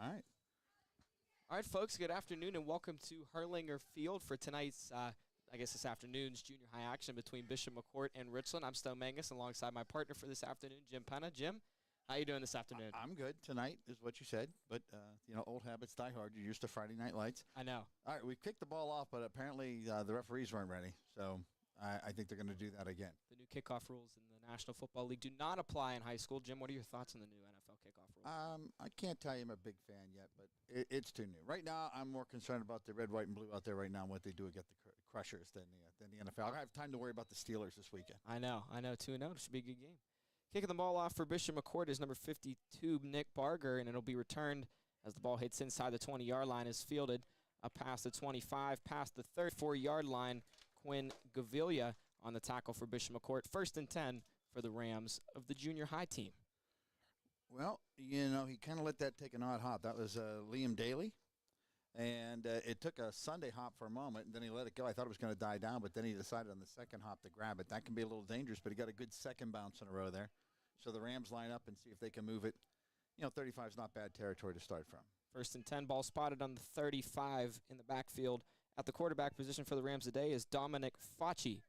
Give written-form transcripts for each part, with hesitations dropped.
All right. All right, folks, good afternoon and welcome to Hurlinger Field for tonight's, this afternoon's junior high action between Bishop McCort and Richland. I'm Stowe Mangus alongside my partner for this afternoon, Jim Penna. Jim, how you doing this afternoon? I'm good. Tonight is what you said, but, old habits die hard. You're used to Friday night lights. I know. All right, we kicked the ball off, but apparently the referees weren't ready, so I think they're going to do that again. The new kickoff rules in the National Football League do not apply in high school. Jim, what are your thoughts on the new NFL kickoff rules? I can't tell you I'm a big fan yet, but it's too new. Right now, I'm more concerned about the red, white, and blue out there right now and what they do against the Crushers than the NFL. I don't have time to worry about the Steelers this weekend. I know. 2-0. It should be a good game. Kicking the ball off for Bishop McCort is number 52, Nick Barger, and it'll be returned as the ball hits inside the 20-yard line. Is fielded up past the 25, past the 34-yard line. Quinn Gavilia on the tackle for Bishop McCort. 1st and 10 for the Rams of the junior high team. Well, he kind of let that take an odd hop. That was Liam Daly. And it took a Sunday hop for a moment, and then he let it go. I thought it was going to die down, but then he decided on the second hop to grab it. That can be a little dangerous, but he got a good second bounce in a row there. So the Rams line up and see if they can move it. 35 is not bad territory to start from. 1st and 10, ball spotted on the 35 in the backfield. At the quarterback position for the Rams today is Dominic Facci.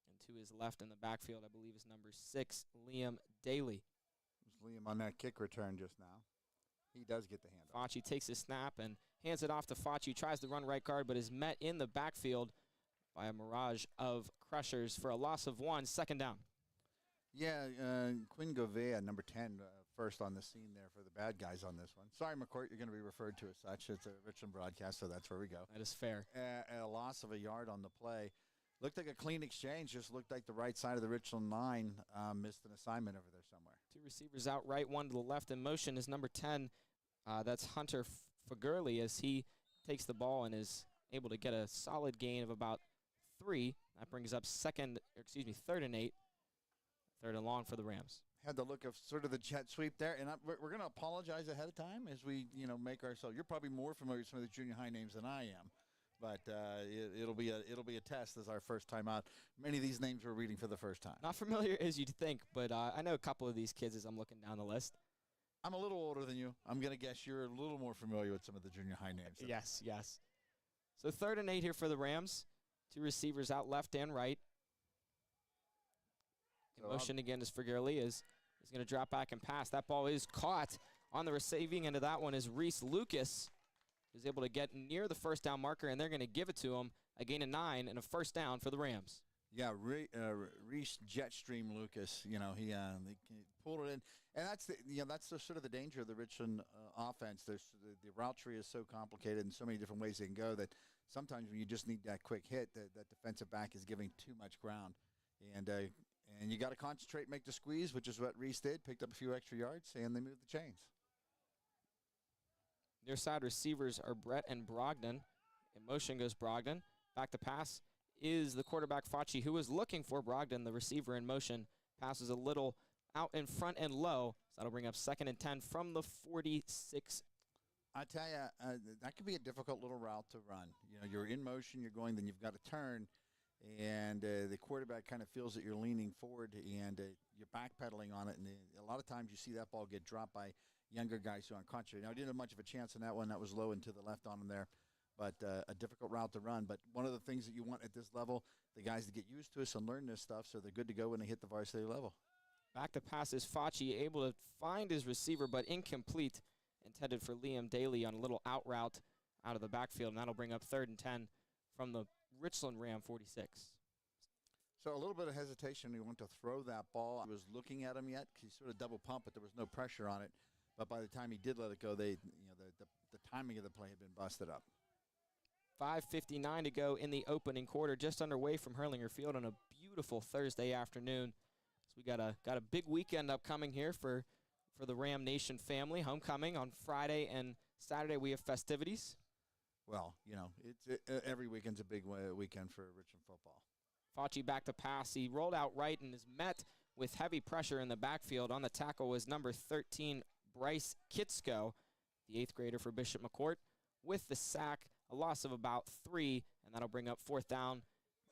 And to his left in the backfield, I believe, is number 6, Liam Daly. It was Liam on that kick return just now. He does get the handoff. Facci takes his snap and hands it off to Facci. Tries to run right guard, but is met in the backfield by a barrage of Crushers for a loss of 1. 2nd down. Yeah, Quinn Govea, number 10, first on the scene there for the bad guys on this one. Sorry, McCort, you're going to be referred to as such. It's a Richland broadcast, so that's where we go. That is fair. A loss of a yard on the play. Looked like a clean exchange. Just looked like the right side of the Richland line missed an assignment over there somewhere. 2 receivers out right, 1 to the left. In motion is number 10. That's Hunter Fagurley as he takes the ball and is able to get a solid gain of about 3. That brings up 3rd and 8. 3rd and long for the Rams. Had the look of sort of the jet sweep there, and we're going to apologize ahead of time as we make ourselves. You're probably more familiar with some of the junior high names than I am. But it'll be a test as our first time out. Many of these names we're reading for the first time. Not familiar as you'd think, but I know a couple of these kids as I'm looking down the list. I'm a little older than you. I'm going to guess you're a little more familiar with some of the junior high names. Yes. So 3rd and 8 here for the Rams. 2 receivers out left and right. In motion again is Fagurley is going to drop back and pass. That ball is caught on the receiving end of that one is Reese Lucas. Is able to get near the 1st down marker, and they're going to give it to him. A gain of 9 and a 1st down for the Rams. Yeah, Reese Jetstream Lucas, he pulled it in, and that's the sort of the danger of the Richland offense. The route tree is so complicated and so many different ways they can go that sometimes when you just need that quick hit, that defensive back is giving too much ground, and you got to concentrate, make the squeeze, which is what Reese did. Picked up a few extra yards, and they moved the chains. Near side receivers are Brett and Brogdon. In motion goes Brogdon. Back to pass is the quarterback Facci, who is looking for Brogdon. The receiver in motion passes a little out in front and low. So that'll bring up 2nd and 10 from the 46. I tell you, that could be a difficult little route to run. You're in motion, you're going, then you've got to turn, and the quarterback kind of feels that you're leaning forward and you're backpedaling on it. And a lot of times you see that ball get dropped by younger guys who aren't concentrating. Now, I didn't have much of a chance on that one. That was low and to the left on him there. But a difficult route to run. But one of the things that you want at this level, the guys to get used to this and learn this stuff so they're good to go when they hit the varsity level. Back to pass is Facci, able to find his receiver, but incomplete. Intended for Liam Daly on a little out route out of the backfield, and that'll bring up 3rd and 10 from the Richland Ram 46. So a little bit of hesitation. He wanted to throw that ball. I was looking at him yet. He sort of double pumped, but there was no pressure on it. But by the time he did let it go, the timing of the play had been busted up. 5:59 to go in the opening quarter, just underway from Hurlinger Field on a beautiful Thursday afternoon. So we got a big weekend upcoming here for the Ram Nation family. Homecoming on Friday and Saturday. We have festivities. Well, every weekend's a big weekend for Richland football. Facci back to pass. He rolled out right and is met with heavy pressure in the backfield. On the tackle was number 13, Bryce Kitsko, the 8th grader for Bishop McCort, with the sack, a loss of about 3, and that'll bring up 4th down.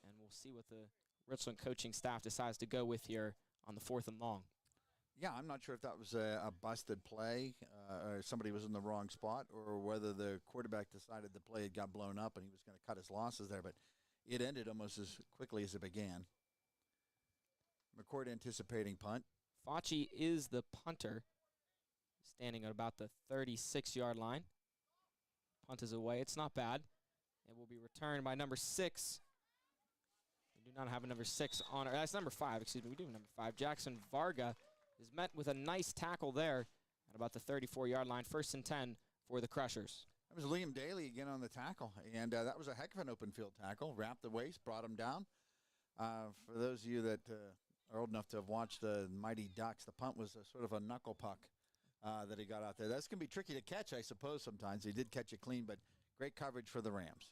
And we'll see what the Richland coaching staff decides to go with here on the 4th and long. Yeah, I'm not sure if that was a busted play or somebody was in the wrong spot or whether the quarterback decided the play had got blown up and he was going to cut his losses there, but it ended almost as quickly as it began. McCort anticipating punt. Facci is the punter, standing at about the 36-yard line. Punt is away. It's not bad. It will be returned by number 6. We do not have a number 6 on it. That's number 5, excuse me. We do have number 5. Jackson Varga is met with a nice tackle there at about the 34-yard line. 1st and 10 for the Crushers. That was Liam Daly again on the tackle, and that was a heck of an open field tackle. Wrapped the waist, brought him down. For those of you that are old enough to have watched the Mighty Ducks, the punt was a sort of a knuckle puck that he got out there. That's going to be tricky to catch, I suppose, sometimes. He did catch it clean, but great coverage for the Rams.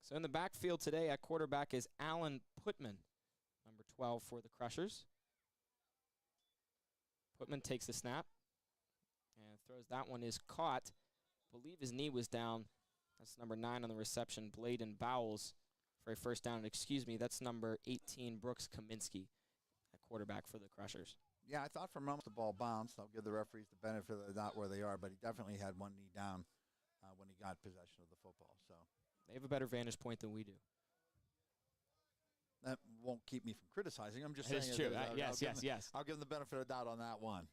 So in the backfield today at quarterback is Alan Putman, number 12 for the Crushers. Putman takes the snap and throws. That one is caught. I believe his knee was down. That's number 9 on the reception, Bladen Bowles, for a first down. Excuse me, that's number 18, Brooks Kaminsky, at quarterback for the Crushers. Yeah, I thought for a moment the ball bounced. I'll give the referees the benefit of the doubt where they are, but he definitely had one knee down when he got possession of the football. So they have a better vantage point than we do. That won't keep me from criticizing. I'm just that saying. It's true. Yes. I'll give them the benefit of the doubt on that one.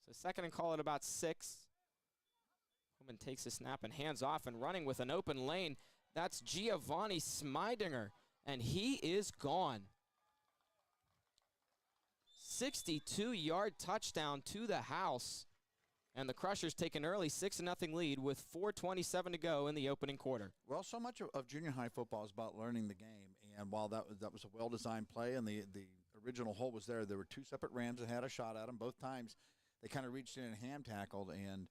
So second and call at about 6. Woman takes a snap and hands off and running with an open lane. That's Giovanni Smidinger, and he is gone. 62-yard touchdown to the house. And the Crushers take an early 6-0 lead with 4:27 to go in the opening quarter. Well, so much of junior high football is about learning the game. And while that was a well-designed play and the original hole was there were 2 separate Rams that had a shot at him. Both times they kind of reached in and ham tackled. And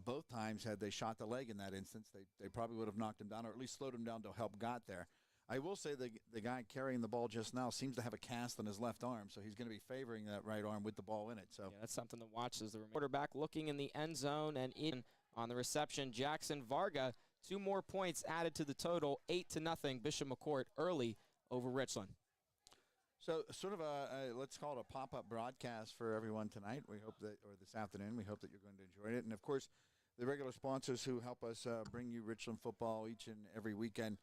both times, had they shot the leg in that instance, they probably would have knocked him down or at least slowed him down till help got there. I will say the guy carrying the ball just now seems to have a cast on his left arm, so he's going to be favoring that right arm with the ball in it. So yeah, that's something to watch as the quarterback looking in the end zone and in on the reception. Jackson Varga, 2 more points added to the total, 8-0 Bishop McCort early over Richland. So sort of let's call it a pop-up broadcast for everyone tonight. We hope that, or this afternoon, we hope that you're going to enjoy it. And, of course, the regular sponsors who help us bring you Richland football each and every weekend,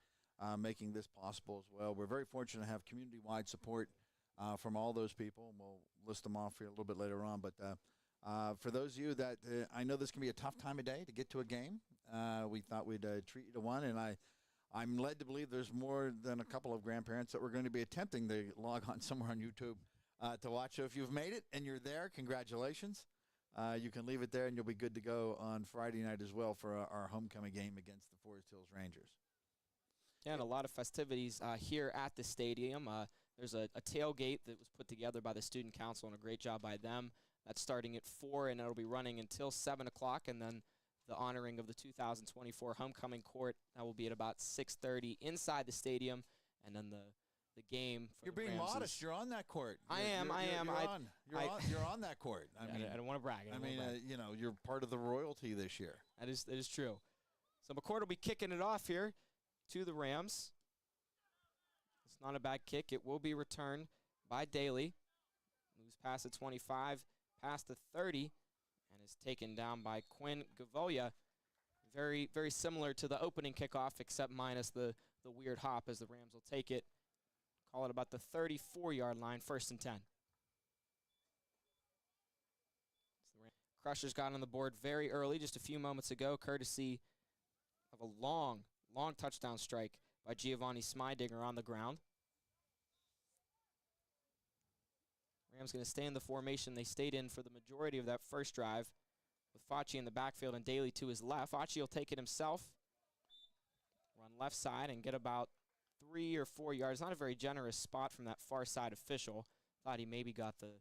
making this possible as well. We're very fortunate to have community-wide support from all those people, and we'll list them off here a little bit later on. But for those of you that I know this can be a tough time of day to get to a game, we thought we'd treat you to one, and I'm led to believe there's more than a couple of grandparents that we're going to be attempting to log on somewhere on YouTube to watch. So if you've made it and you're there, congratulations. You can leave it there, and you'll be good to go on Friday night as well for our homecoming game against the Forest Hills Rangers. Yeah, and a lot of festivities here at the stadium. There's a tailgate that was put together by the Student Council, and a great job by them. That's starting at 4, and it'll be running until 7 o'clock, and then the honoring of the 2024 homecoming court. That will be at about 6:30 inside the stadium, and then the game. You're being modest. You're on that court. I am. You're on that court. I don't want to brag. You're part of the royalty this year. That is true. So McCort will be kicking it off here to the Rams. It's not a bad kick. It will be returned by Daly. Moves past the 25, past the 30, and is taken down by Quinn Gavoya. Very, very similar to the opening kickoff, except minus the weird hop as the Rams will take it. Call it about the 34-yard line, 1st and 10. Crushers got on the board very early, just a few moments ago, courtesy of a long touchdown strike by Giovanni Smidinger on the ground. Rams going to stay in the formation they stayed in for the majority of that first drive, with Facci in the backfield and Daly to his left. Facci will take it himself, run left side, and get about 3 or 4 yards. Not a very generous spot from that far side official. Thought he maybe got the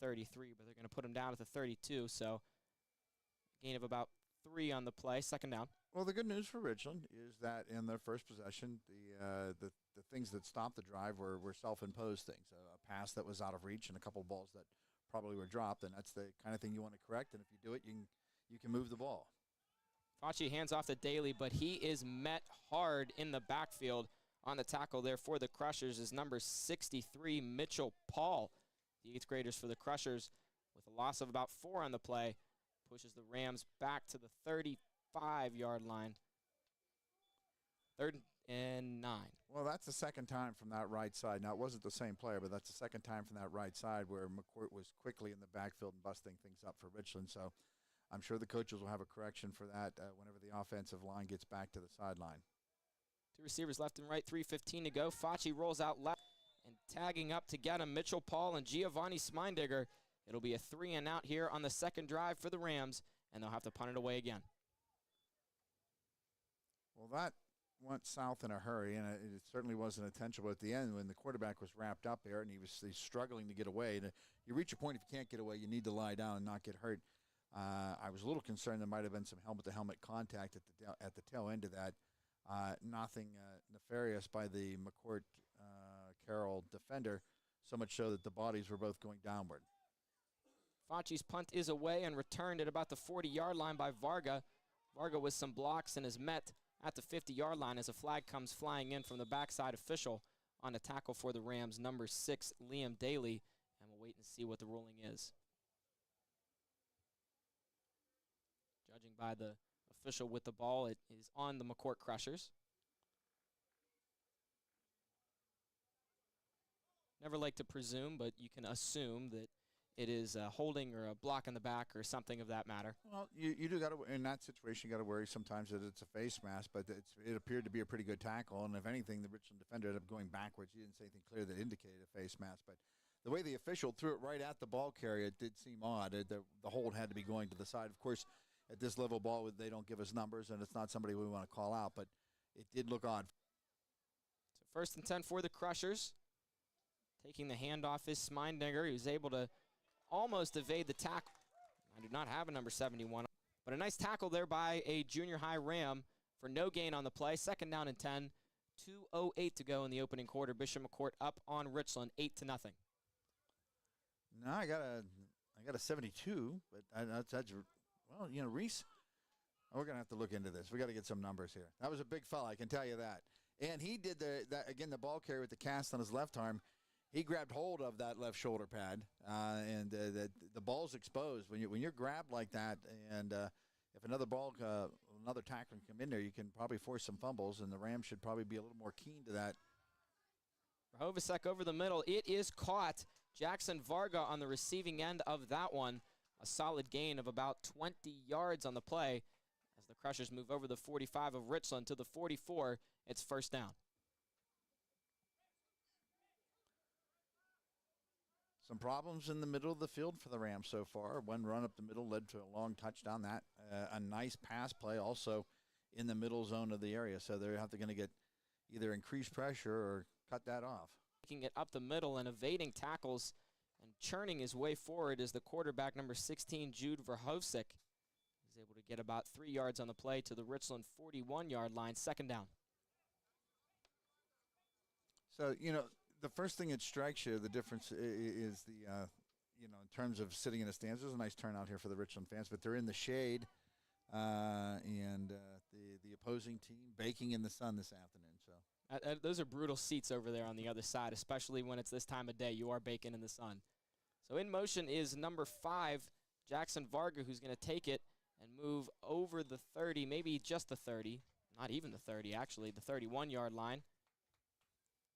33, but they're going to put him down at the 32, so gain of about 3 on the play, 2nd down. Well, the good news for Richland is that in their first possession, the things that stopped the drive were self-imposed things. A pass that was out of reach and a couple of balls that probably were dropped, and that's the kind of thing you want to correct. And if you do it, you can move the ball. Facci hands off to Daly, but he is met hard in the backfield on the tackle there for the Crushers is number 63, Mitchell Paul, the 8th graders for the Crushers, with a loss of about 4 on the play, pushes the Rams back to the 35-yard line. 3rd and 9. Well, that's the second time from that right side. Now, it wasn't the same player, but that's the second time from that right side where McCort was quickly in the backfield and busting things up for Richland. So I'm sure the coaches will have a correction for that whenever the offensive line gets back to the sideline. 2 receivers left and right, 3:15 to go. Facci rolls out left and tagging up to get him. Mitchell Paul and Giovanni Smeindigger. It'll be a 3-and-out here on the second drive for the Rams, and they'll have to punt it away again. Well, that went south in a hurry, and it certainly wasn't intentional. But at the end, when the quarterback was wrapped up there and he's struggling to get away, and you reach a point if you can't get away, you need to lie down and not get hurt. I was a little concerned there might have been some helmet-to-helmet contact at the tail end of that. Nothing nefarious by the McCort Carroll defender, so much so that the bodies were both going downward. Facci's punt is away and returned at about the 40-yard line by Varga. Varga with some blocks and is met at the 50-yard line as a flag comes flying in from the backside official on a tackle for the Rams, number 6, Liam Daly, and we'll wait and see what the ruling is. Judging by the official with the ball, it is on the McCort Crushers. Never like to presume, but you can assume that it is a holding or a block in the back or something of that matter. Well, you do got to, in that situation, you got to worry sometimes that it's a face mask, but it appeared to be a pretty good tackle, and if anything, the Richland defender ended up going backwards. He didn't say anything clear that indicated a face mask, but the way the official threw it right at the ball carrier, it did seem odd. The hold had to be going to the side. Of course, at this level ball, they don't give us numbers, and it's not somebody we want to call out, but it did look odd. So 1st and 10 for the Crushers. Taking the handoff is Smeindigger. He was able to almost evade the tackle. I do not have a number 71, but a nice tackle there by a junior high Ram for no gain on the play. 2nd down and 10. 2:08 to go in the opening quarter. Bishop McCort up on Richland 8-0. No, I got a 72, but that's well, you know, Reese, we're going to have to look into this. We got to get some numbers here. That was a big fella, I can tell you that. And he did the ball carrier with the cast on his left arm. He grabbed hold of that left shoulder pad, and the ball's exposed. When you're grabbed like that, and if another tackler can come in there, you can probably force some fumbles, and the Rams should probably be a little more keen to that. Hovasek over the middle. It is caught. Jackson Varga on the receiving end of that one. A solid gain of about 20 yards on the play as the Crushers move over the 45 of Richland to the 44. It's 1st down. Some problems in the middle of the field for the Rams so far. One run up the middle led to a long touchdown. That a nice pass play also in the middle zone of the area. So they're going to get either increased pressure or cut that off. Taking it up the middle and evading tackles and churning his way forward is the quarterback, number 16, Jude Verhovsik. He's able to get about 3 yards on the play to the Richland 41-yard line. 2nd down. So, you know, the first thing that strikes you, the difference is in terms of sitting in the stands. There's a nice turnout here for the Richland fans, but they're in the shade, and the opposing team baking in the sun this afternoon. So those are brutal seats over there on the other side, especially when it's this time of day. You are baking in the sun. So in motion is number 5, Jackson Varga, who's going to take it and move over the 30, maybe just the 30, not even the 30, actually, the 31-yard line.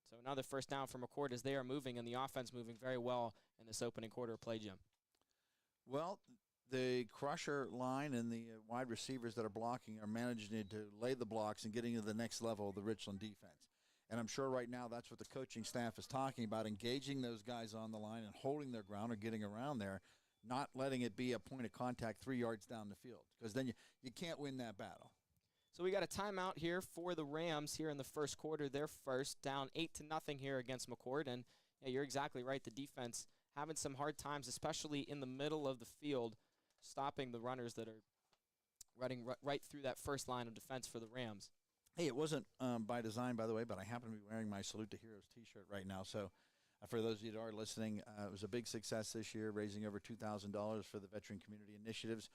So another 1st down for McCort as they are moving, and the offense moving very well in this opening quarter of play, Jim. Well, the Crusher line and the wide receivers that are blocking are managing to lay the blocks and getting to the next level of the Richland defense. And I'm sure right now that's what the coaching staff is talking about, engaging those guys on the line and holding their ground or getting around there, not letting it be a point of contact 3 yards down the field, because then you can't win that battle. So we got a timeout here for the Rams here in the 1st quarter. They're first, down 8-0 here against McCort. And yeah, you're exactly right. The defense having some hard times, especially in the middle of the field, stopping the runners that are running right through that first line of defense for the Rams. Hey, it wasn't by design, by the way, but I happen to be wearing my Salute to Heroes T-shirt right now. So for those of you that are listening, it was a big success this year, raising over $2,000 for the veteran community initiatives.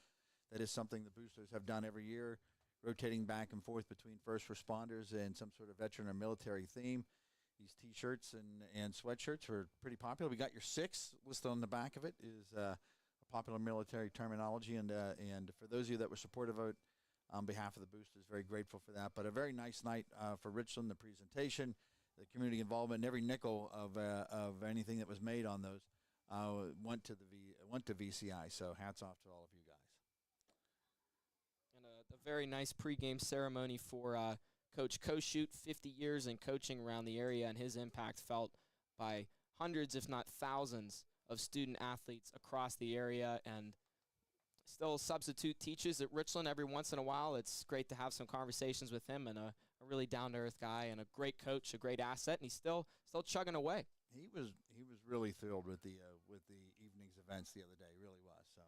That is something the boosters have done every year, rotating back and forth between first responders and some sort of veteran or military theme. these T-shirts and sweatshirts are pretty popular. We got your 6 listed on the back of it is a popular military terminology, and for those of you that were supportive of it on behalf of the boosters, very grateful for that. But a very nice night for Richland. The presentation, the community involvement, and every nickel of anything that was made on those went to VCI. So hats off to all of you guys. And a very nice pregame ceremony for Coach Koshut, 50 years in coaching around the area, and his impact felt by hundreds, if not thousands, of student athletes across the area, and still substitute teaches at Richland every once in a while. It's great to have some conversations with him, and a really down-to-earth guy and a great coach, a great asset, and he's still chugging away. He was really thrilled with the evening's events the other day. He really was. So,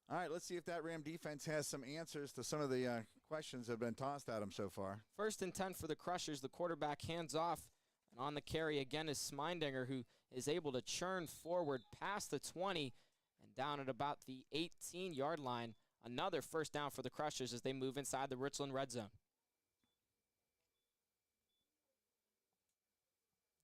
all right, let's see if that Ram defense has some answers to some of the questions that have been tossed at him so far. 1st and 10 for the Crushers. The quarterback hands off, and on the carry again is Smindinger, who is able to churn forward past the 20 and down at about the 18-yard line. Another first down for the Crushers as they move inside the Richland red zone.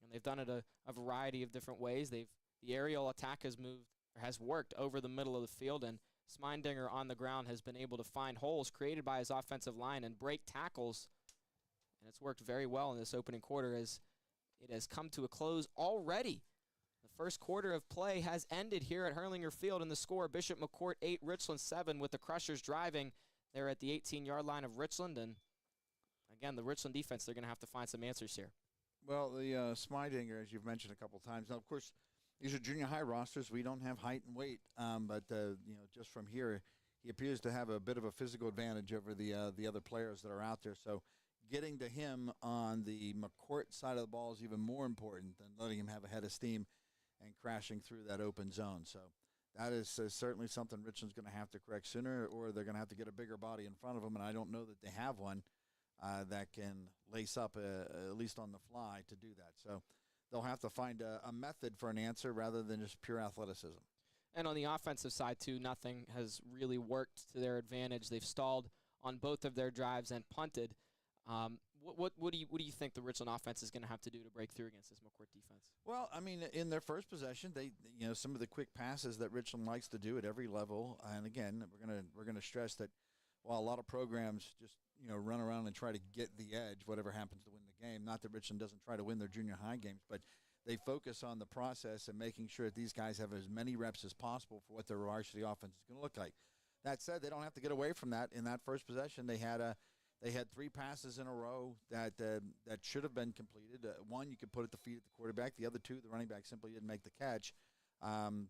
And they've done it a variety of different ways. The aerial attack has worked over the middle of the field, and Smindinger on the ground has been able to find holes created by his offensive line and break tackles. And it's worked very well in this opening quarter as it has come to a close already. The first quarter of play has ended here at Hurlinger Field, and the score, Bishop McCort 8, Richland 7, with the Crushers driving there at the 18-yard line of Richland. And again, the Richland defense, they're going to have to find some answers here. Well, the Smidinger, as you've mentioned a couple times. Now, of course, these are junior high rosters. We don't have height and weight, but just from here, he appears to have a bit of a physical advantage over the other players that are out there. So getting to him on the McCort side of the ball is even more important than letting him have a head of steam and crashing through that open zone. So that is certainly something Richland's going to have to correct sooner, or they're going to have to get a bigger body in front of them, and I don't know that they have one that can lace up, at least on the fly, to do that. So they'll have to find a method for an answer rather than just pure athleticism. And on the offensive side, too, nothing has really worked to their advantage. They've stalled on both of their drives and punted. What do you think the Richland offense is going to have to do to break through against this McCort defense? Well, I mean, in their first possession, some of the quick passes that Richland likes to do at every level, and again, we're gonna stress that while a lot of programs just run around and try to get the edge, whatever happens to win the game. Not that Richland doesn't try to win their junior high games, but they focus on the process and making sure that these guys have as many reps as possible for what their varsity offense is going to look like. That said, they don't have to get away from that. In that first possession, they had 3 passes in a row that should have been completed. One you could put at the feet of the quarterback. The other 2, the running back simply didn't make the catch. And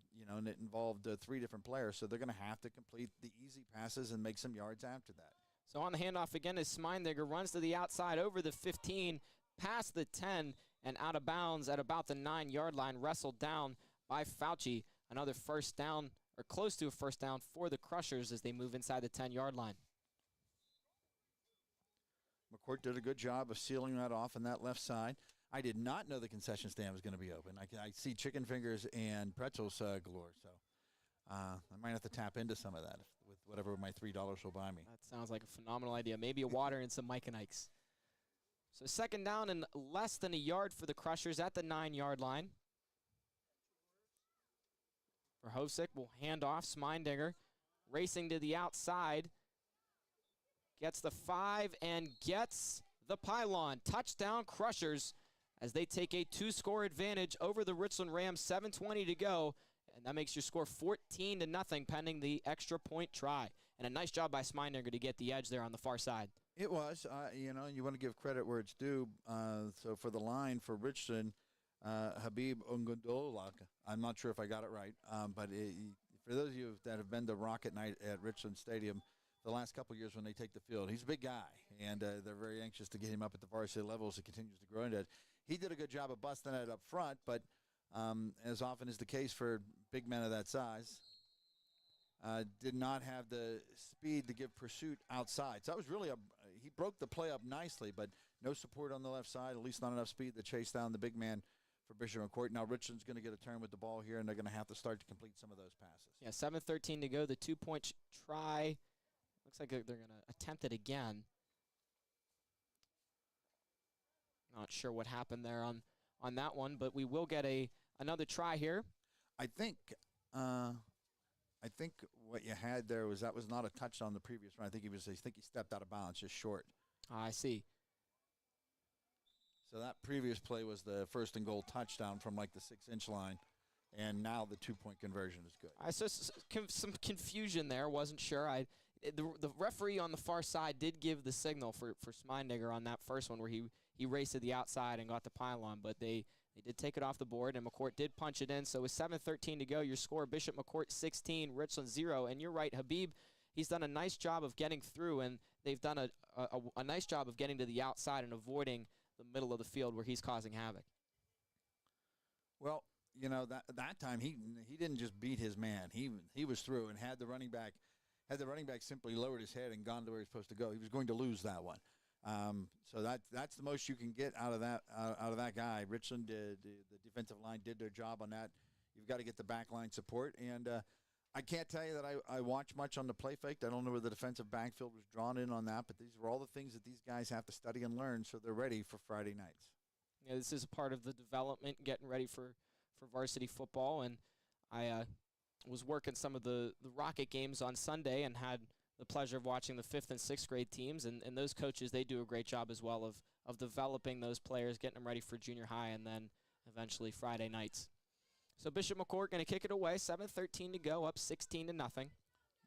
it involved 3 different players. So they're going to have to complete the easy passes and make some yards after that. So on the handoff again is Smindinger, runs to the outside over the 15, past the 10, and out of bounds at about the 9-yard line, wrestled down by Fauci. Another first down, or close to a first down, for the Crushers as they move inside the 10-yard line. McCort did a good job of sealing that off on that left side. I did not know the concession stand was going to be open. I see chicken fingers and pretzels galore, so I might have to tap into some of that with whatever my $3 will buy me. That sounds like a phenomenal idea. Maybe a water and some Mike and Ike's. So second down and less than a yard for the Crushers at the 9-yard line. Verhosick will hand off. Smindinger racing to the outside. Gets the 5 and gets the pylon. Touchdown Crushers as they take a 2-score advantage over the Richland Rams. 7:20 to go. And that makes your score 14-0 pending the extra point try. And a nice job by Smindinger to get the edge there on the far side. It was. You want to give credit where it's due. So for the line for Richland, Habib Ungundolak, I'm not sure if I got it right, but for those of you that have been to Rocket Night at Richland Stadium the last couple of years when they take the field, he's a big guy, and they're very anxious to get him up at the varsity level as it continues to grow into it. He did a good job of busting it up front, but as often is the case for big men of that size, did not have the speed to give pursuit outside. So that was really he broke the play up nicely, but no support on the left side, at least not enough speed to chase down the big man for Bishop McCort. Now Richland's going to get a turn with the ball here, and they're going to have to start to complete some of those passes. Yeah, 7:13 to go. The 2-point try. Looks like they're going to attempt it again. Not sure what happened there on that one, but we will get another try here. I think what you had there was that was not a touchdown the previous run. I think he stepped out of bounds, just short. I see. So that previous play was the 1st and goal touchdown from like the 6-inch line, and now the 2-point conversion is good. I saw some confusion there. Wasn't sure. The referee on the far side did give the signal for Smeindiger on that first one where he raced to the outside and got the pylon, but they did take it off the board, and McCort did punch it in. So with 7:13 to go, your score, Bishop McCort 16, Richland 0. And you're right, Habib, he's done a nice job of getting through, and they've done a nice job of getting to the outside and avoiding the middle of the field where he's causing havoc. Well, that time he didn't just beat his man. He was through and had the running back simply lowered his head and gone to where he's supposed to go. He was going to lose that one. So that's the most you can get out of that guy. Richland, the defensive line, did their job on that. You've got to get the back line support, and I can't tell you that I watched much on the play fake. I don't know where the defensive backfield was drawn in on that, but these were all the things that these guys have to study and learn so they're ready for Friday nights. Yeah, this is a part of the development, getting ready for varsity football, and I was working some of the Rocket games on Sunday and had the pleasure of watching the 5th and 6th grade teams, and those coaches, they do a great job as well of developing those players, getting them ready for junior high and then eventually Friday nights. So Bishop McCort going to kick it away, 7:13 to go, up 16-0.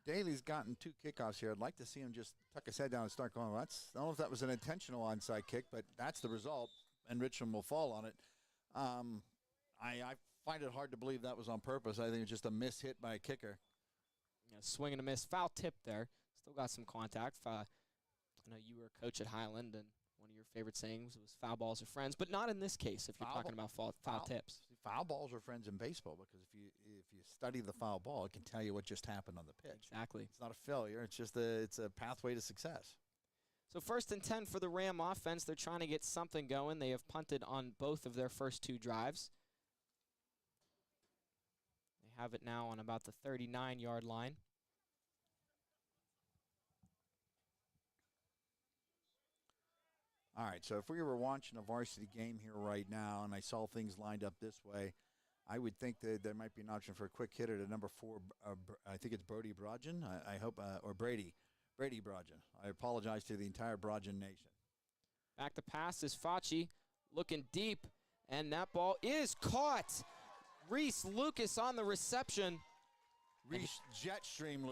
Daly's gotten 2 kickoffs here. I'd like to see him just tuck his head down and start going. I don't know if that was an intentional onside kick, but that's the result, and Richland will fall on it. I find it hard to believe that was on purpose. I think it's just a miss hit by a kicker. Swing and a miss, foul tip there. Still got some contact. I know you were a coach at Highland, and one of your favorite sayings was foul balls are friends, but not in this case if you're talking about foul tips. Foul balls are friends in baseball because if you study the foul ball, it can tell you what just happened on the pitch. Exactly. It's not a failure. It's just it's a pathway to success. So 1st and 10 for the Ram offense. They're trying to get something going. They have punted on both of their first 2 drives. They have it now on about the 39-yard line. All right, so if we were watching a varsity game here right now and I saw things lined up this way, I would think that there might be an option for a quick hitter to number 4. I think it's Brody Brogen. I hope, or Brady Brogen. I apologize to the entire Brogen nation. Back to pass is Facci looking deep, and that ball is caught. Reese Lucas on the reception. Reese Jetstream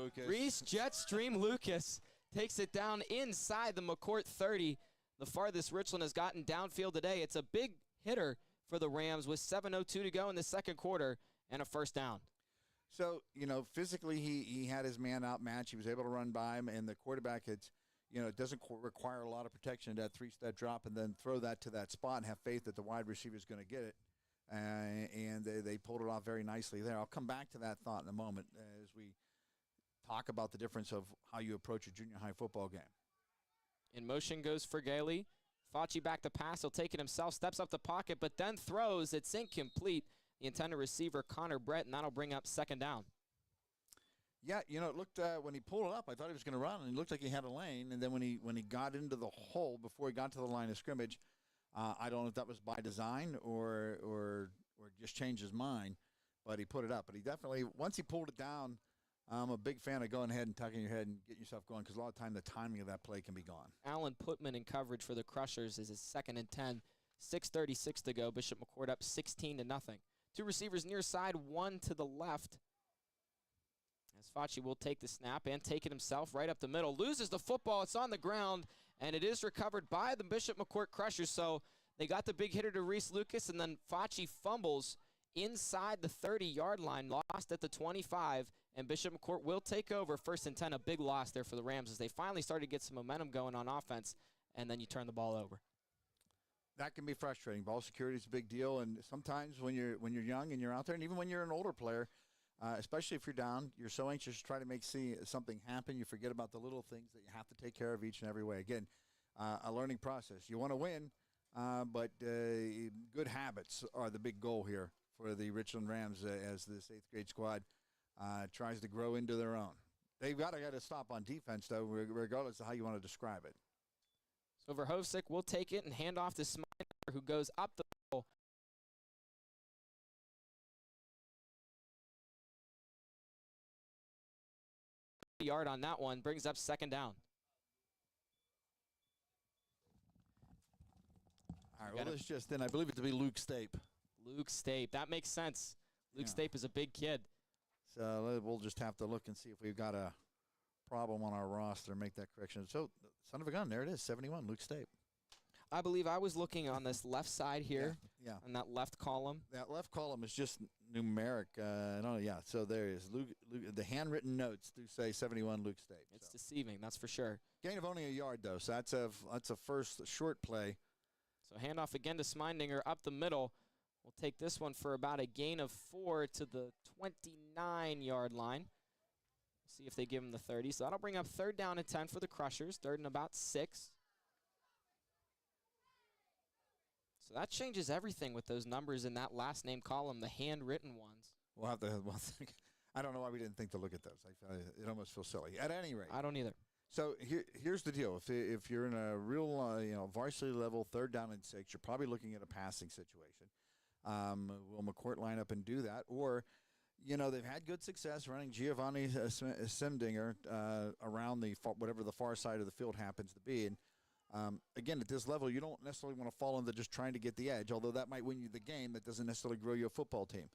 Lucas takes it down inside the McCort 30. The farthest Richland has gotten downfield today. It's a big hitter for the Rams with 7:02 to go in the second quarter and a first down. So, physically he had his man outmatched. He was able to run by him, and the quarterback it doesn't require a lot of protection, that 3-step drop, and then throw that to that spot and have faith that the wide receiver is going to get it. And they pulled it off very nicely there. I'll come back to that thought in a moment as we talk about the difference of how you approach a junior high football game. In motion goes Fergali. Facci back to pass. He'll take it himself, steps up the pocket, but then throws. It's incomplete. The intended receiver, Connor Brett, and that'll bring up second down. Yeah, it looked when he pulled it up, I thought he was going to run, and it looked like he had a lane. And then when he got into the hole before he got to the line of scrimmage, I don't know if that was by design or just changed his mind, but he put it up. But he definitely, once he pulled it down, I'm a big fan of going ahead and tucking your head and getting yourself going because a lot of time the timing of that play can be gone. Alan Putman in coverage for the Crushers is his 2nd and 10. 6:36 to go. Bishop McCort up 16-0. 2 receivers near side, 1 to the left. As Facci will take the snap and take it himself right up the middle. Loses the football. It's on the ground, and it is recovered by the Bishop McCort Crushers. So they got the big hitter to Reese Lucas, and then Facci fumbles inside the 30-yard line, lost at the 25, and Bishop McCort will take over 1st and 10. A big loss there for the Rams as they finally started to get some momentum going on offense, and then you turn the ball over. That can be frustrating. Ball security is a big deal, and sometimes when you're young and you're out there, and even when you're an older player, especially if you're down, you're so anxious to try to see something happen, you forget about the little things that you have to take care of each and every way. Again, a learning process. You want to win, but good habits are the big goal here for the Richland Rams as this 8th grade squad tries to grow into their own. They've got to get a stop on defense, though, regardless of how you want to describe it. So Verhovsik will take it and hand off to Smine. who goes up the middle. Yard on that one, brings up second down. All right, well, this just in. I believe it to be Luke Stape. Luke Stape. That makes sense. Luke Stape is a big kid. So we'll just have to look and see if we've got a problem on our roster and make that correction. So, son of a gun, there it is, 71, Luke Stape. I believe I was looking on this left side here, on that left column. That left column is just numeric. So there is. Luke, the handwritten notes do say 71, Luke Stape. It's deceiving, that's for sure. Gain of only a yard, though, so that's a first short play. So handoff again to Smeindinger up the middle. We'll take this one for about a gain of 4 to the 29-yard line. See if they give him the 30. So that'll bring up 3rd down and 10 for the Crushers, 3rd and about 6. So that changes everything with those numbers in that last name column, the handwritten ones. We'll have to. I don't know why we didn't think to look at those. It almost feels silly. At any rate, I don't either. So here's the deal: if you're in a real varsity level 3rd down and 6, you're probably looking at a passing situation. Will McCort line up and do that, or they've had good success running Giovanni Simdinger around whatever the far side of the field happens to be. And again, at this level, you don't necessarily want to fall into just trying to get the edge, although that might win you the game. That doesn't necessarily grow you a football team.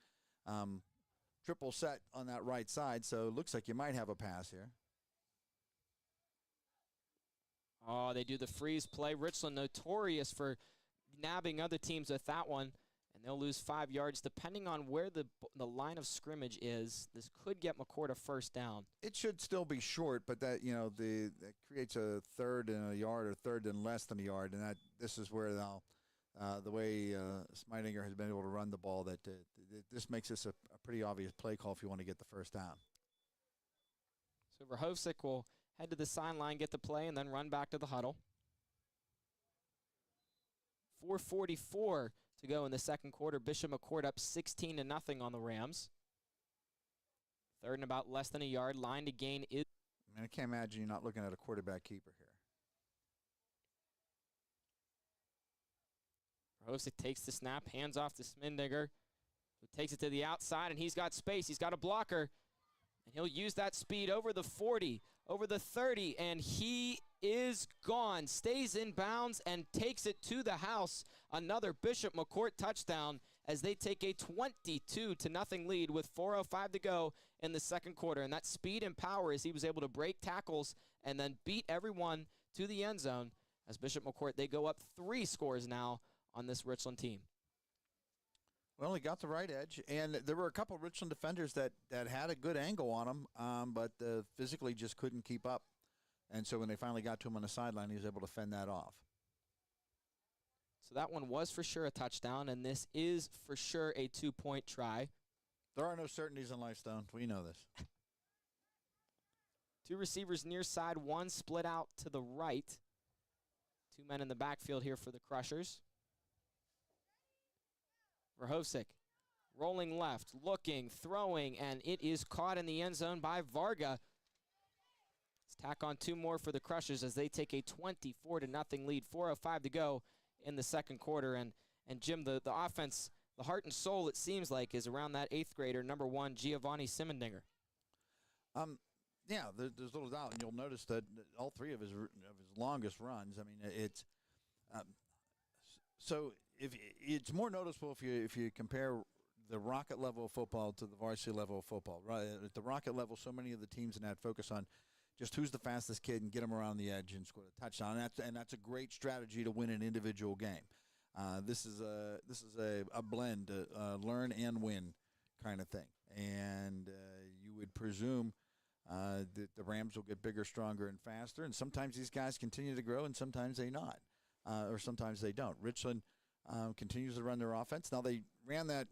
Triple set on that right side, so it looks like you might have a pass here. Oh, they do the freeze play. Richland notorious for nabbing other teams with that one, and they'll lose 5 yards depending on where the line of scrimmage is. This could get McCort a 1st down. It should still be short, but that that creates a 3rd and a yard or 3rd and less than a yard, and this is where the way Smeidinger has been able to run the ball, this makes this a pretty obvious play call if you want to get the 1st down. So Verhovsik will head to the sideline, get the play, and then run back to the huddle. 4:44 to go in the second quarter. Bishop McCort up 16-0 on the Rams. 3rd and about less than a yard. Line to gain is. I can't imagine you not looking at a quarterback keeper here. Verhovsik takes the snap, hands off to Smeindinger, who takes it to the outside, and he's got space. He's got a blocker, and he'll use that speed over the 40, over the 30, and he is gone. Stays in bounds and takes it to the house. Another Bishop McCort touchdown as they take a 22-0 lead with 4:05 to go in the second quarter. And that speed and power as he was able to break tackles and then beat everyone to the end zone. As Bishop McCort, they go up 3 scores now on this Richland team. Well, he got the right edge, and there were a couple of Richland defenders that had a good angle on him, but physically just couldn't keep up. And so when they finally got to him on the sideline, he was able to fend that off. So that one was for sure a touchdown, and this is for sure a 2-point try. There are no certainties in life, Stone. We know this. 2 receivers near side, 1 split out to the right. 2 men in the backfield here for the Crushers. Verhovsik rolling left, looking, throwing, and it is caught in the end zone by Varga. Let's tack on 2 more for the Crushers as they take a 24-0 lead. 4:05 to go in the second quarter. And Jim, the offense, the heart and soul, it seems like, is around that 8th grader, number 1, Giovanni Simmendinger. Yeah, there's little doubt, and you'll notice that all 3 of his longest runs. I mean, it's so if it's more noticeable if you compare the rocket level of football to the varsity level of football. Right at the rocket level, so many of the teams in that focus on just who's the fastest kid and get them around the edge and score a touchdown. And that's a great strategy to win an individual game. This is a blend, learn and win kind of thing. And you would presume that the Rams will get bigger, stronger, and faster. And sometimes these guys continue to grow, and sometimes they not, or sometimes they don't. Richland continues to run their offense. Now they ran that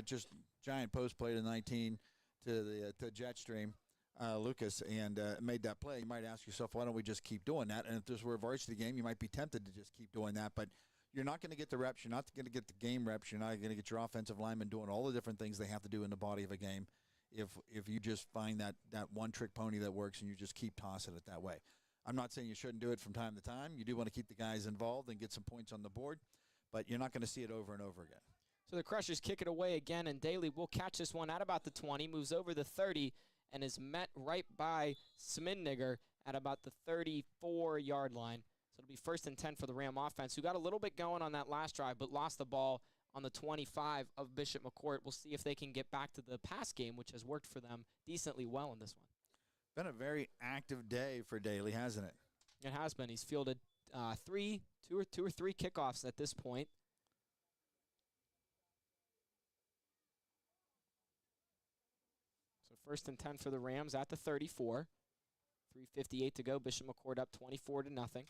just giant post play to 19 to Jetstream. Lucas, and made that play. You might ask yourself, why don't we just keep doing that? And if this were a varsity game, you might be tempted to just keep doing that. But you're not going to get the reps. You're not going to get the game reps. You're not going to get your offensive linemen doing all the different things they have to do in the body of a game if you just find that one-trick pony that works and you just keep tossing it that way. I'm not saying you shouldn't do it from time to time. You do want to keep the guys involved and get some points on the board. but you're not going to see it over and over again. So the Crushers kick it away again, and Daly will catch this one at about the 20, moves over the 30, and is met right by Smidniger at about the 34-yard line. So it'll be 1st and 10 for the Ram offense, who got a little bit going on that last drive, but lost the ball on the 25 of Bishop McCort. We'll see if they can get back to the pass game, which has worked for them decently well in this one. Been a very active day for Daly, hasn't it? It has been. He's fielded two or three kickoffs at this point. So 1st and 10 for the Rams at the 34. 3:58 to go. Bishop McCort up 24-0.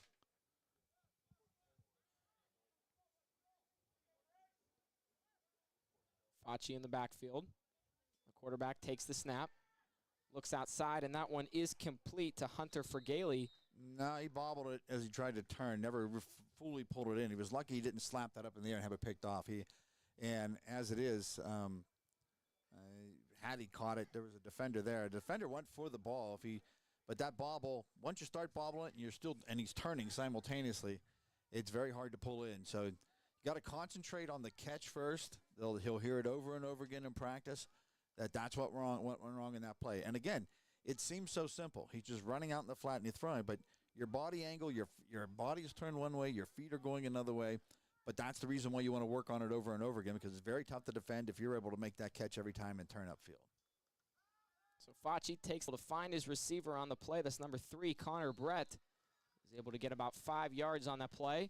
Facci in the backfield. The quarterback takes the snap, looks outside, and that one is complete to Hunter Fergaley. No, he bobbled it as he tried to turn, never fully pulled it in. He was lucky he didn't slap that up in the air and have it picked off. And as it is, had he caught it, there was a defender there. A defender went for the ball. But that bobble, once you start bobbling it and he's turning simultaneously, it's very hard to pull in. So you got to concentrate on the catch first. He'll hear it over and over again in practice. That's what went wrong in that play. And again, it seems so simple. He's just running out in the flat and he's throwing. But your body angle, your body is turned one way, your feet are going another way. But that's the reason why you want to work on it over and over again, because it's very tough to defend if you're able to make that catch every time and turn upfield. So Facci takes to find his receiver on the play. That's number 3, Connor Brett. He's able to get about 5 yards on that play.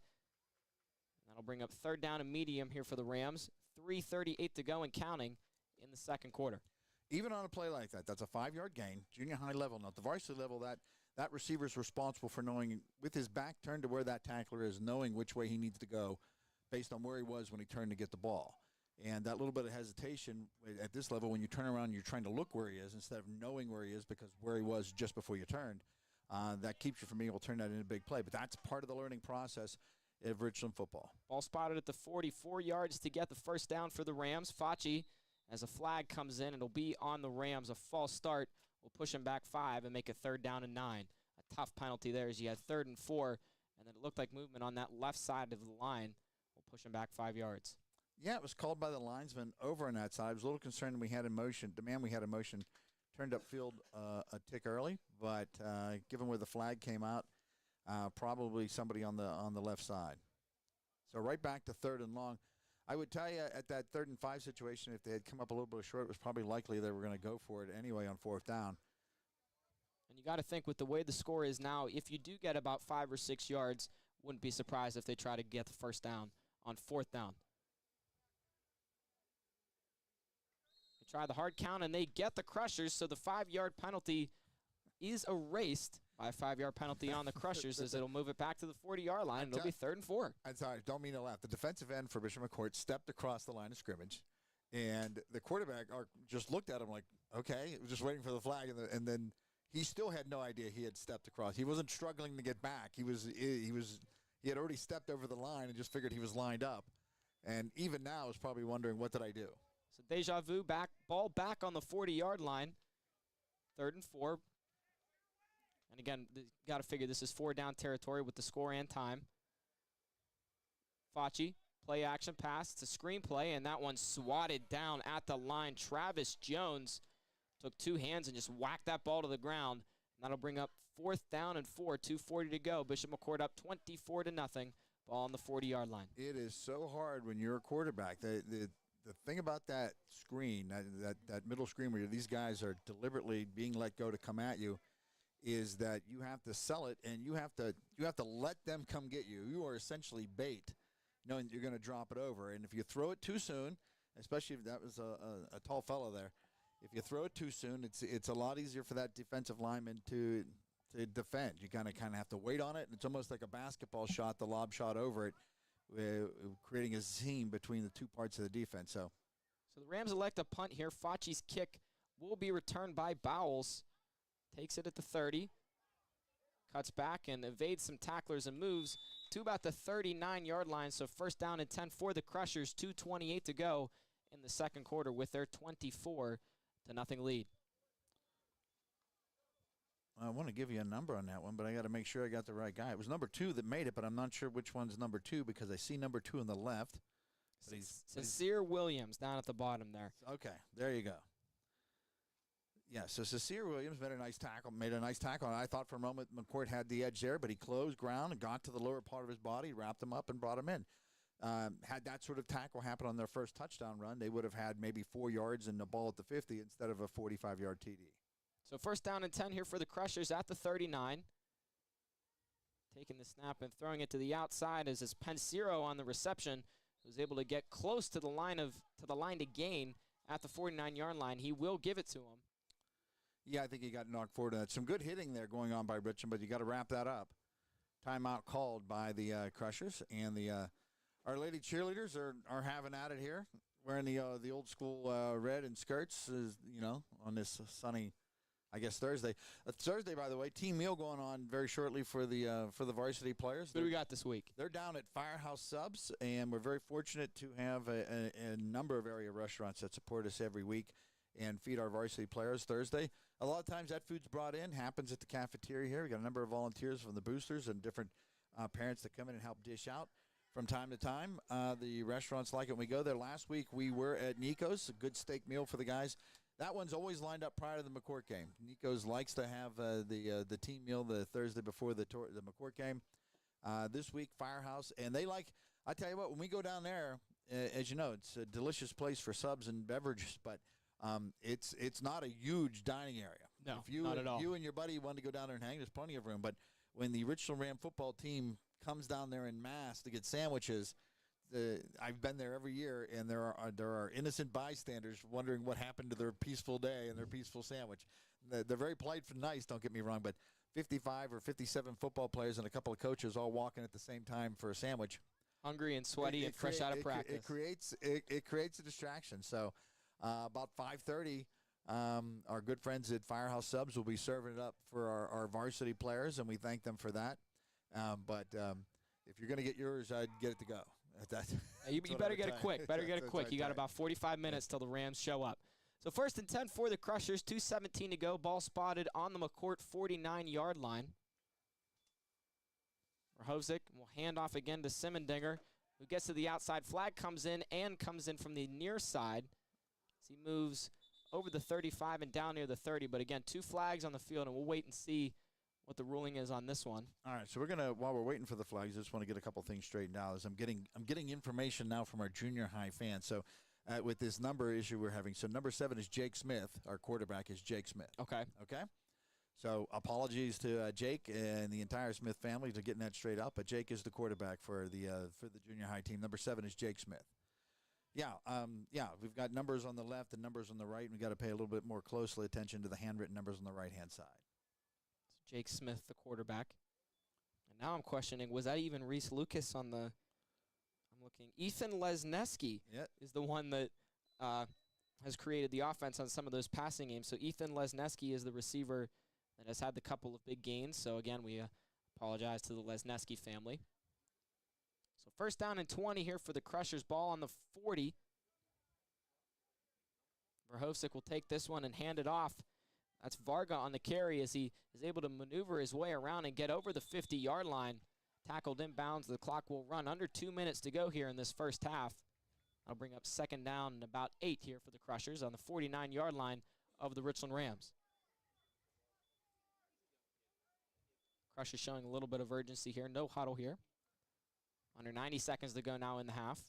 That'll bring up 3rd down and medium here for the Rams. 3:38 to go and counting in the second quarter. Even on a play like that, that's a 5-yard gain, junior high level. Now, at the varsity level, that receiver is responsible for knowing, with his back turned to where that tackler is, knowing which way he needs to go based on where he was when he turned to get the ball. And that little bit of hesitation at this level, when you turn around, you're trying to look where he is instead of knowing where he is because where he was just before you turned. That keeps you from being able to turn that into a big play. But that's part of the learning process of Richland football. Ball spotted at the 44 yards to get the 1st down for the Rams. Facci, as a flag comes in, it'll be on the Rams. A false start will push him back 5 and make it 3rd down and 9. A tough penalty there as you had 3rd and 4, and then it looked like movement on that left side of the line will push him back 5 yards. Yeah, it was called by the linesman over on that side. I was a little concerned we had in motion. The man we had in motion turned upfield a tick early, but given where the flag came out, probably somebody on the left side. So right back to 3rd and long. I would tell you at that 3rd and 5 situation, if they had come up a little bit short, it was probably likely they were going to go for it anyway on 4th down. And you got to think with the way the score is now, if you do get about 5 or 6 yards, wouldn't be surprised if they try to get the 1st down on 4th down. They try the hard count, and they get the Crushers, so the 5-yard penalty is erased by a 5-yard penalty on the Crushers as it'll move it back to the 40-yard line, and it'll be 3rd and 4. I'm sorry, don't mean to laugh. The defensive end for Bishop McCort stepped across the line of scrimmage, and the quarterback just looked at him like, okay, just waiting for the flag, and then he still had no idea he had stepped across. He wasn't struggling to get back. He had already stepped over the line and just figured he was lined up, and even now is probably wondering, what did I do? So deja vu, ball back on the 40-yard line, 3rd and 4. And again, got to figure this is 4-down territory with the score and time. Facci, play action pass. It's a screen play, and that one swatted down at the line. Travis Jones took 2 hands and just whacked that ball to the ground. And that'll bring up 4th down and 4, 2:40 to go. Bishop McCort up 24-0. Ball on the 40-yard line. It is so hard when you're a quarterback. The thing about that screen, that middle screen where these guys are deliberately being let go to come at you, is that you have to sell it, and you have to let them come get you. You are essentially bait, knowing that you're going to drop it over. And if you throw it too soon, especially if that was a tall fellow there, if you throw it too soon, it's a lot easier for that defensive lineman to defend. You kind of have to wait on it, and it's almost like a basketball shot, the lob shot over it, creating a seam between the two parts of the defense. So the Rams elect a punt here. Facci's kick will be returned by Bowles. Takes it at the 30, cuts back and evades some tacklers and moves to about the 39-yard line. So 1st down and 10 for the Crushers, 2:28 to go in the second quarter with their 24-0 lead. I want to give you a number on that one, but I got to make sure I got the right guy. It was number 2 that made it, but I'm not sure which one's number 2 because I see number 2 on the left. Sincere Williams down at the bottom there. Okay, there you go. Yeah, so Sincere Williams made a nice tackle, and I thought for a moment McCort had the edge there, but he closed ground and got to the lower part of his body, wrapped him up, and brought him in. Had that sort of tackle happen on their first touchdown run, they would have had maybe 4 yards and the ball at the 50 instead of a 45-yard TD. So first down and 10 here for the Crushers at the 39. Taking the snap and throwing it to the outside as Pensiro on the reception was able to get close to the line to gain at the 49-yard line. He will give it to him. Yeah, I think he got knocked forward. Some good hitting there going on by Richland, but you got to wrap that up. Timeout called by the Crushers, and the Our Lady cheerleaders are having at it here, wearing the old school red and skirts, on this sunny, I guess, Thursday. Thursday, by the way, team meal going on very shortly for the varsity players. What do we got this week? They're down at Firehouse Subs, and we're very fortunate to have a number of area restaurants that support us every week and feed our varsity players Thursday. A lot of times that food's brought in, happens at the cafeteria here. We got a number of volunteers from the boosters and different parents that come in and help dish out from time to time. The restaurants like it when we go there. Last week we were at Nico's, a good steak meal for the guys. That one's always lined up prior to the McCort game. Nico's likes to have the team meal the Thursday before the McCort game. This week, Firehouse, and they like, I tell you what, when we go down there, as you know, it's a delicious place for subs and beverages, but it's not a huge dining area. No, if you, not at all. You and your buddy want to go down there and hang, there's plenty of room. But when the Richland Ram football team comes down there in mass to get sandwiches, I've been there every year, and there are innocent bystanders wondering what happened to their peaceful day and their peaceful sandwich. They're very polite and nice, don't get me wrong, but 55 or 57 football players and a couple of coaches all walking at the same time for a sandwich. Hungry and sweaty and fresh out of practice. It creates a distraction. So about 5:30, our good friends at Firehouse Subs will be serving it up for our varsity players, and we thank them for that. But if you're going to get yours, I'd get it to go. You better get it quick. You got about 45 minutes till the Rams show up. So first and 10 for the Crushers, 2:17 to go. Ball spotted on the McCort 49-yard line. Rahovic will hand off again to Simondinger, who gets to the outside. Flag comes in from the near side as he moves over the 35 and down near the 30. But again, 2 flags on the field, and we'll wait and see what the ruling is on this one. All right, so we're gonna, while we're waiting for the flags, I just want to get a couple things straightened out. As I'm getting information now from our junior high fans. So with this number issue we're having, so number 7 is Jake Smith. Our quarterback is Jake Smith. Okay. So apologies to Jake and the entire Smith family to getting that straight up. But Jake is the quarterback for the junior high team. Number 7 is Jake Smith. Yeah, we've got numbers on the left and numbers on the right, and we've got to pay a little bit more closely attention to the handwritten numbers on the right-hand side. Jake Smith, the quarterback. And now I'm questioning, was that even Reese Lucas on the – I'm looking. Ethan Lesneski is the one that has created the offense on some of those passing games. So Ethan Lesneski is the receiver that has had the couple of big gains. So, again, we apologize to the Lesneski family. So first down and 20 here for the Crushers. Ball on the 40. Verhofsick will take this one and hand it off. That's Varga on the carry as he is able to maneuver his way around and get over the 50-yard line. Tackled inbounds. The clock will run under 2 minutes to go here in this first half. That'll bring up second down and about 8 here for the Crushers on the 49-yard line of the Richland Rams. Crushers showing a little bit of urgency here. No huddle here. Under 90 seconds to go now in the half.